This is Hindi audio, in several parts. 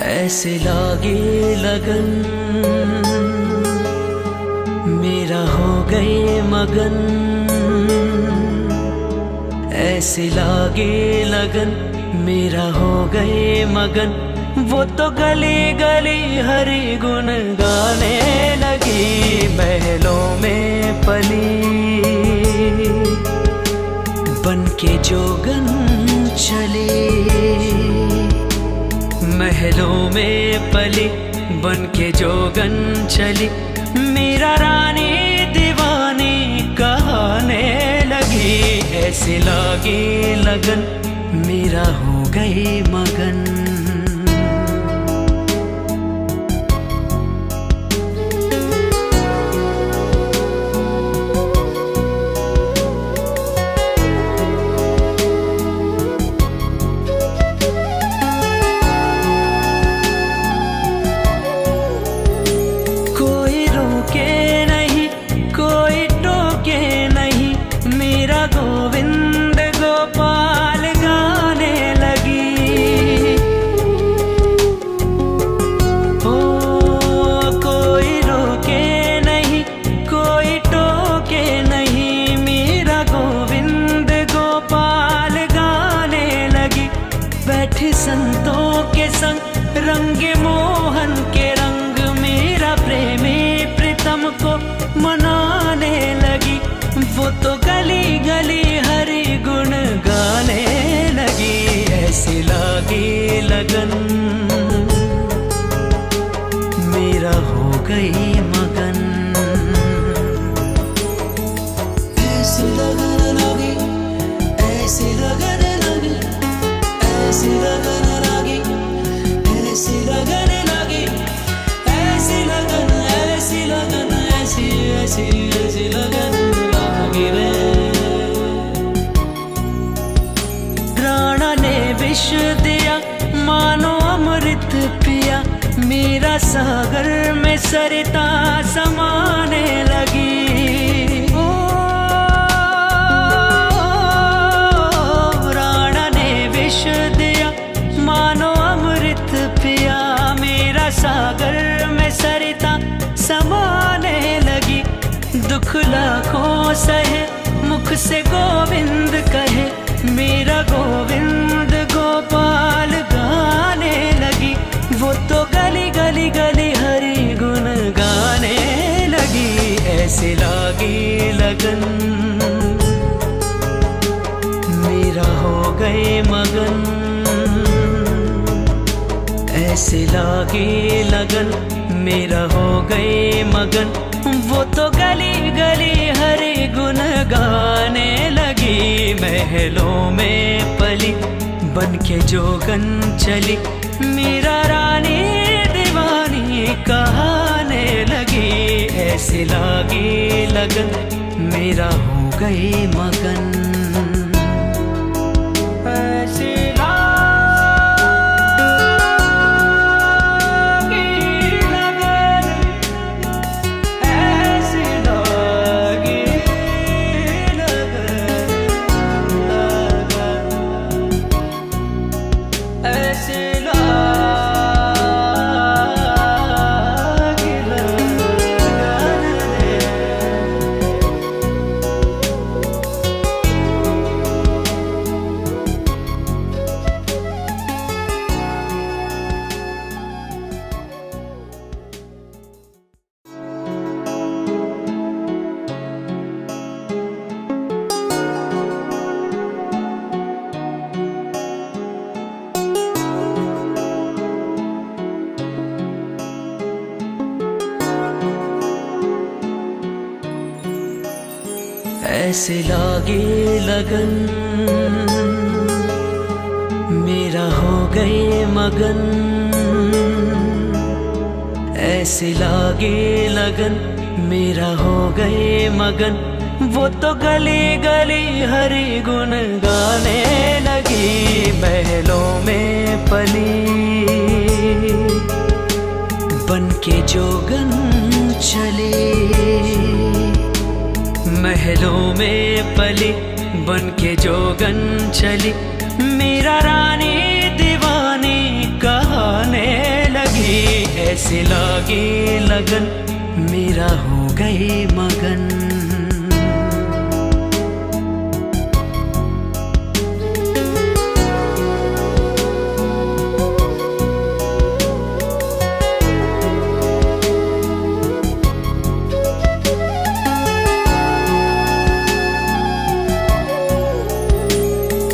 ऐसे लागे लगन मेरा हो गए मगन, ऐसे लागे लगन मेरा हो गए मगन। वो तो गली गली हरि गुण गाने लगी, महलों में पली बन के जोगन चली, महलों में पली बन के जोगन चली। मेरा रानी दीवानी कहाने लगी, ऐसे लागी लगन मेरा हो गई मगन। गोविंद गोपाल गाने लगी, ओ कोई रोके नहीं कोई टोके नहीं, मेरा गोविंद गोपाल गाने लगी। बैठी संतों के संग रंगे मोहन के रंग, मेरा प्रेमी प्रीतम को मनाने लगी। वो तो गली गली हरि गुण गाने लगी, ऐसी लागी लगन मेरा हो गई मगन। ऐसी लगन लगी, ऐसी लगन लगी, ऐसी लगन लगी, ऐसी लगन लगी, ऐसी लगन, ऐसी लगन, ऐसी ऐसी ऐसी लगन। राणा ने विष दिया मानो अमृत पिया, मेरा सागर में सरिता समाने लगी। ओ राणा ने विष दिया मानो अमृत पिया, मेरा सागर में सरिता समाने लगी। दुख लाखों सहे मुख से गोविंद कहे, मेरा गोविंद गोपाल गाने लगी। वो तो गली गली गली हरि गुण गाने लगी, ऐसे लागी लगन मेरा हो गए मगन। ऐसे लागी लगन मेरा हो गए मगन। वो तो गली गली हरि गुण गाने लगी, महलों में पली बन के जोगन चली। मेरा रानी दीवानी कहाने लगी, ऐसे लागी लगन मेरा हो गई मगन। ऐसे लागे लगन मेरा हो गए मगन, ऐसे लागे लगन मेरा हो गए मगन। वो तो गली गली हरि गुण गाने लगी, महलों में पली बन के जोगन चली, महलों में पली बन के जोगन चली। मेरा रानी दीवानी कहाने ऐसे लागे लगन मेरा हो गए मगन।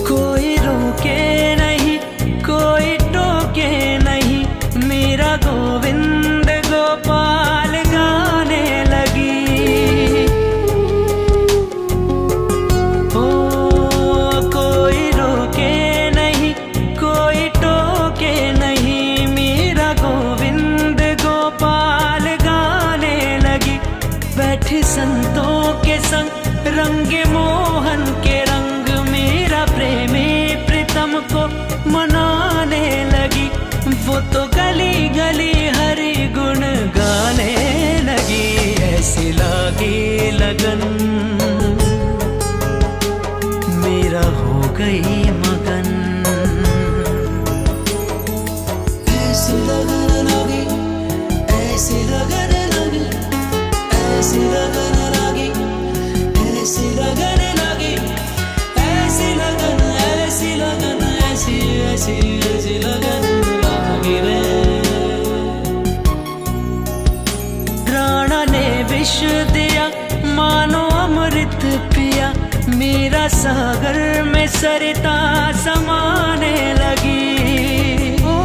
कोई रोके नहीं कोई टोके नहीं, मेरा गोविंद गोपाल गाने लगी। ओ कोई रोके नहीं कोई टोके नहीं, मेरा गोविंद गोपाल गाने लगी। बैठी संतों के संग रंगे मोहन के रंग, मेरा प्रेमी प्रीतम को मनाने लगी। वो तो गली गली हरि गुण गाने लगी। ऐसे लागे लगन मेरा हो गई मगन। ऐसे लगन लगी ऐसे लगन लगी ऐसे लगन लगी ऐसे लगन लगी ऐसी लगन ऐसी लगन ऐसी ऐसी ऐसी लगन लगी रे। राणा ने विष दिया मानो अमृत पिया, मेरा सागर में सरिता समाने लगी। ओ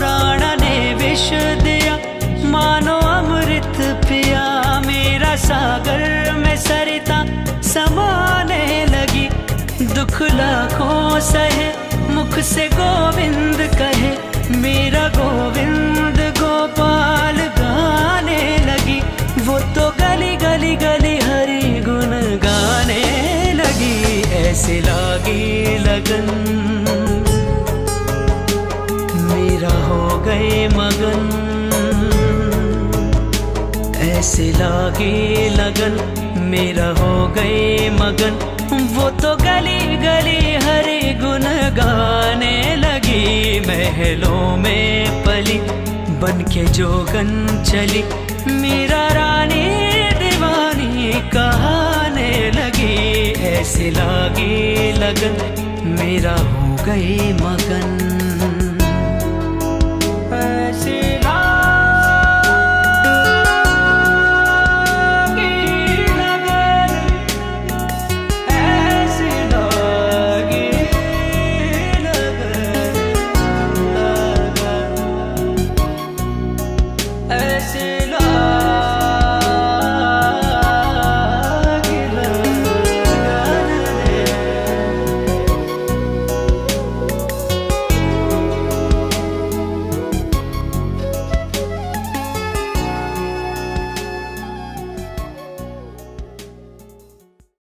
राणा ने विष दिया मानो अमृत पिया, मेरा सागर में सरिता समाने लगी। दुख लाखों सहे मुख से गोविंद कहे, मेरा गोविंद गोपाल गाने लगी। वो तो गली गली गली हरि गुण गाने लगी। ऐसे लागी लगन मेरा हो गए मगन। ऐसे लागे लगन मेरा हो गए मगन। वो तो गली गली हरि गुण गाने लगी। महलों में पली बन के जोगन चली, मेरा रानी दीवानी कहाने लगी। ऐसे लागे लगन मेरा हो गए मगन।